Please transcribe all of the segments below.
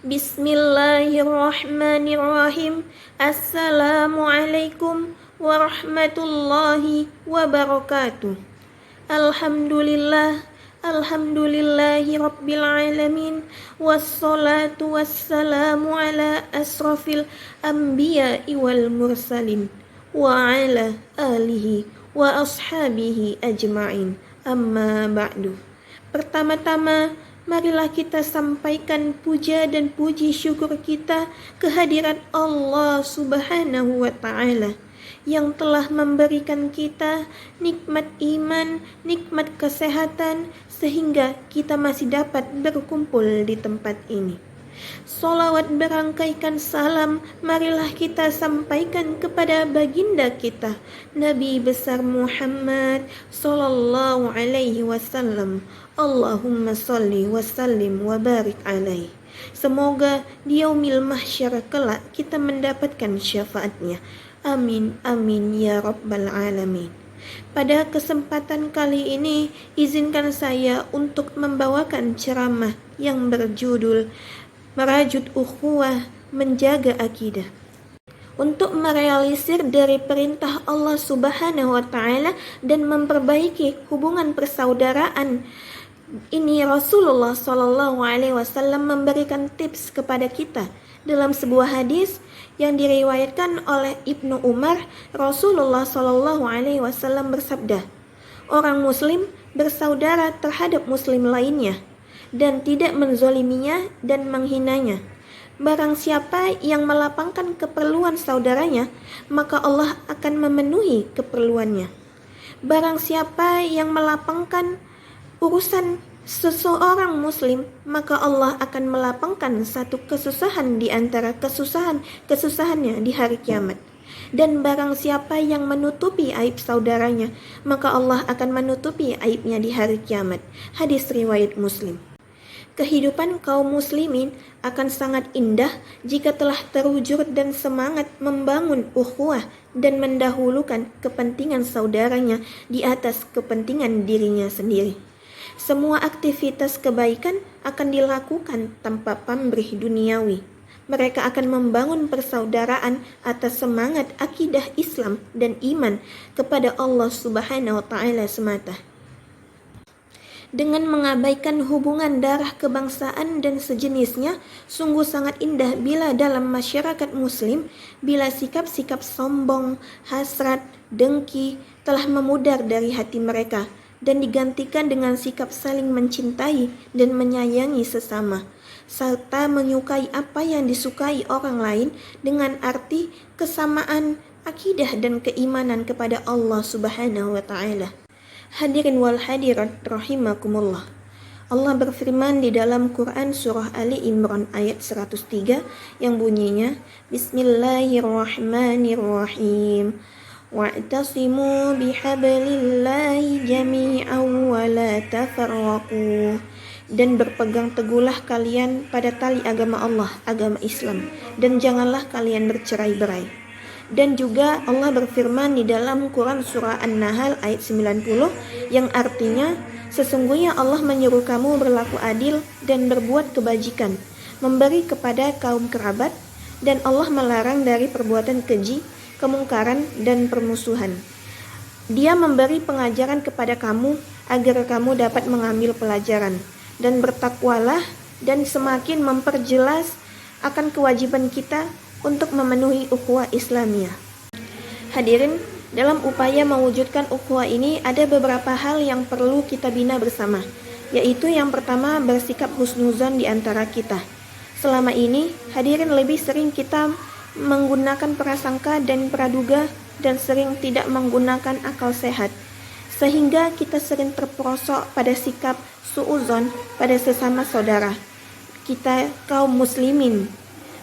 Bismillahirrahmanirrahim. Assalamualaikum warahmatullahi wabarakatuh. Alhamdulillahi rabbil alamin. Wassalatu wassalamu ala asrafil anbiya'i wal mursalin wa ala alihi wa ashabihi ajma'in. Amma ba'du. Pertama-tama, marilah kita sampaikan puja dan puji syukur kita kehadirat Allah Subhanahu wa Ta'ala yang telah memberikan kita nikmat iman, nikmat kesehatan, sehingga kita masih dapat berkumpul di tempat ini. Salawat berangkaikan salam marilah kita sampaikan kepada baginda kita Nabi besar Muhammad sallallahu alaihi wasallam. Allahumma salli wa sallim wa barik alaihi. Semoga di yaumil mahsyar kelak kita mendapatkan syafaatnya. Amin amin ya rabbal alamin. Pada kesempatan kali ini izinkan saya untuk membawakan ceramah yang berjudul Merajut Ukhuwah Menjaga Akidah. Untuk merealisir dari perintah Allah Subhanahu wa Ta'ala dan memperbaiki hubungan persaudaraan ini, Rasulullah Shallallahu Alaihi Wasallam memberikan tips kepada kita. Dalam sebuah hadis yang diriwayatkan oleh Ibnu Umar, Rasulullah Shallallahu Alaihi Wasallam bersabda, orang Muslim bersaudara terhadap Muslim lainnya dan tidak menzoliminya dan menghinanya. Barang siapa yang melapangkan keperluan saudaranya, maka Allah akan memenuhi keperluannya. Barang siapa yang melapangkan urusan seseorang muslim, maka Allah akan melapangkan satu kesusahan di antara kesusahannya di hari kiamat. Dan barang siapa yang menutupi aib saudaranya, maka Allah akan menutupi aibnya di hari kiamat. Hadis riwayat Muslim. Kehidupan kaum muslimin akan sangat indah jika telah terwujud dan semangat membangun ukhuwah dan mendahulukan kepentingan saudaranya di atas kepentingan dirinya sendiri. Semua aktivitas kebaikan akan dilakukan tanpa pamrih duniawi. Mereka akan membangun persaudaraan atas semangat akidah Islam dan iman kepada Allah Subhanahu wa Ta'ala semata. Dengan mengabaikan hubungan darah kebangsaan dan sejenisnya, sungguh sangat indah bila dalam masyarakat muslim, bila sikap-sikap sombong, hasrat, dengki telah memudar dari hati mereka dan digantikan dengan sikap saling mencintai dan menyayangi sesama, serta menyukai apa yang disukai orang lain dengan arti kesamaan akidah dan keimanan kepada Allah Subhanahu wa Ta'ala. Hadirin wal hadirat rahimakumullah. Allah berfirman di dalam Quran surah Ali Imran ayat 103 yang bunyinya, Bismillahirrahmanirrahim. Wa'tasimu bihablillahi jami'an wa la tafarraqu. Dan berpegang teguhlah kalian pada tali agama Allah, agama Islam, dan janganlah kalian bercerai-berai. Dan juga Allah berfirman di dalam Quran surah An-Nahl ayat 90 yang artinya, sesungguhnya Allah menyuruh kamu berlaku adil dan berbuat kebajikan, memberi kepada kaum kerabat, dan Allah melarang dari perbuatan keji, kemungkaran, dan permusuhan. Dia memberi pengajaran kepada kamu agar kamu dapat mengambil pelajaran, dan bertakwalah, dan semakin memperjelas akan kewajiban kita untuk memenuhi ukhuwah Islamiyah. Hadirin, dalam upaya mewujudkan ukhuwah ini ada beberapa hal yang perlu kita bina bersama, yaitu yang pertama, bersikap husnuzon di antara kita. Selama ini, hadirin lebih sering kita menggunakan prasangka dan praduga dan sering tidak menggunakan akal sehat, sehingga kita sering terperosok pada sikap suuzon pada sesama saudara kita kaum muslimin.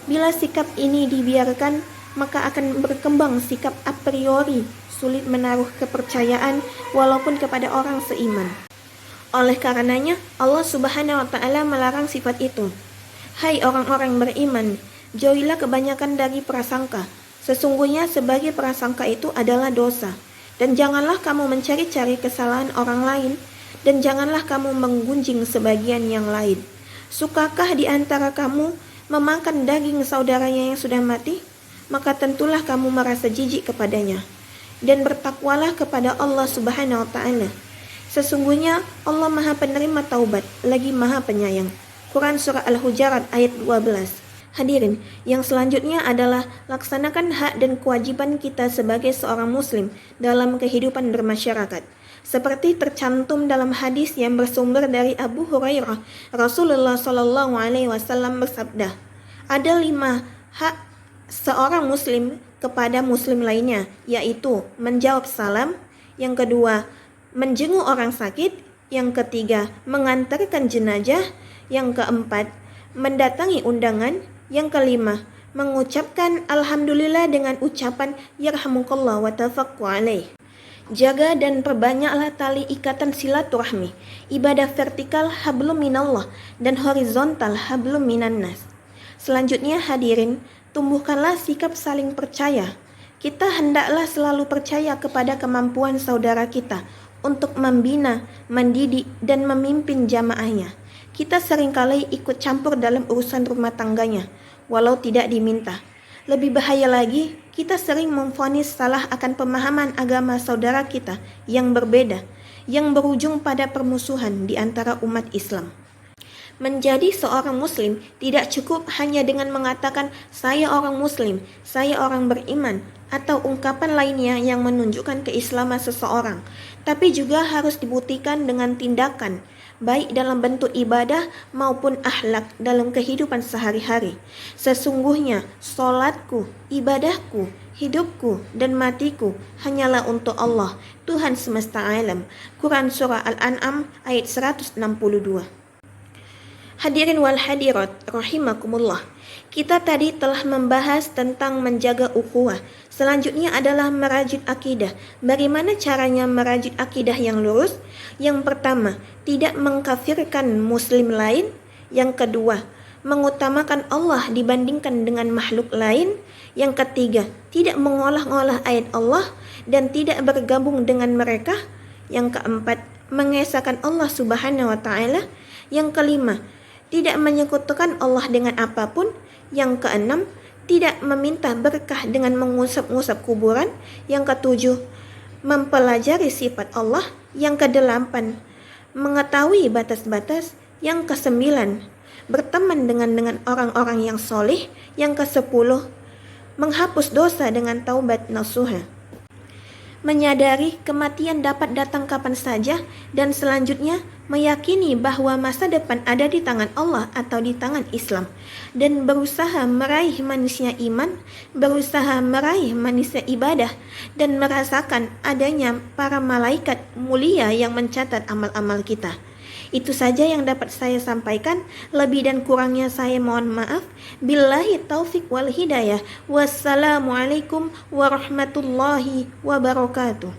Bila sikap ini dibiarkan, maka akan berkembang sikap a priori, sulit menaruh kepercayaan walaupun kepada orang seiman. Oleh karenanya, Allah Subhanahu wa Ta'ala melarang sifat itu. Hai orang-orang beriman, jauhilah kebanyakan dari prasangka. Sesungguhnya sebagai prasangka itu adalah dosa. Dan janganlah kamu mencari-cari kesalahan orang lain, dan janganlah kamu menggunjing sebagian yang lain. Sukakah di antara kamu memakan daging saudaranya yang sudah mati, maka tentulah kamu merasa jijik kepadanya. Dan bertakwalah kepada Allah Subhanahu wa Ta'ala. Sesungguhnya Allah Maha Penerima Taubat, lagi Maha Penyayang. Quran Surah Al-Hujarat ayat 12. Hadirin, yang selanjutnya adalah laksanakan hak dan kewajiban kita sebagai seorang muslim dalam kehidupan bermasyarakat. Seperti tercantum dalam hadis yang bersumber dari Abu Hurairah, Rasulullah SAW bersabda, ada 5 hak seorang muslim kepada muslim lainnya, yaitu menjawab salam, yang kedua, menjenguk orang sakit, yang ketiga, mengantarkan jenazah, yang keempat, mendatangi undangan, yang kelima, mengucapkan alhamdulillah dengan ucapan yarhamukallah wa tafakku alaih. Jaga dan perbanyaklah tali ikatan silaturahmi, ibadah vertikal hablum minallah dan horizontal hablum minannas. Selanjutnya hadirin, tumbuhkanlah sikap saling percaya. Kita hendaklah selalu percaya kepada kemampuan saudara kita untuk membina, mendidik, dan memimpin jamaahnya. Kita seringkali ikut campur dalam urusan rumah tangganya, walau tidak diminta. Lebih bahaya lagi, kita sering memvonis salah akan pemahaman agama saudara kita yang berbeda, yang berujung pada permusuhan di antara umat Islam. Menjadi seorang muslim tidak cukup hanya dengan mengatakan saya orang muslim, saya orang beriman, atau ungkapan lainnya yang menunjukkan keislaman seseorang, tapi juga harus dibuktikan dengan tindakan, baik dalam bentuk ibadah maupun akhlak dalam kehidupan sehari-hari. Sesungguhnya solatku, ibadahku, hidupku, dan matiku hanyalah untuk Allah, Tuhan semesta alam. Quran Surah Al-An'am ayat 162. Hadirin wal hadirat rahimakumullah. Kita tadi telah membahas tentang menjaga ukhuwah. Selanjutnya adalah merajut akidah. Bagaimana caranya merajut akidah yang lurus? Yang pertama, tidak mengkafirkan muslim lain. Yang kedua, mengutamakan Allah dibandingkan dengan makhluk lain. Yang ketiga, tidak mengolah-ngolah ayat Allah dan tidak bergabung dengan mereka. Yang keempat, mengesahkan Allah Subhanahu wa Ta'ala. Yang kelima, tidak menyekutukan Allah dengan apapun. Yang keenam, tidak meminta berkah dengan mengusap-ngusap kuburan. Yang ketujuh, mempelajari sifat Allah. Yang kedelapan, mengetahui batas-batas. Yang kesembilan, berteman dengan orang-orang yang soleh. Yang kesepuluh, menghapus dosa dengan taubat nasuha. Menyadari kematian dapat datang kapan saja, dan selanjutnya meyakini bahwa masa depan ada di tangan Allah atau di tangan Islam, dan berusaha meraih manisnya iman, berusaha meraih manisnya ibadah, dan merasakan adanya para malaikat mulia yang mencatat amal-amal kita. Itu saja yang dapat saya sampaikan. Lebih dan kurangnya saya mohon maaf. Billahi taufik wal hidayah. Wassalamualaikum warahmatullahi wabarakatuh.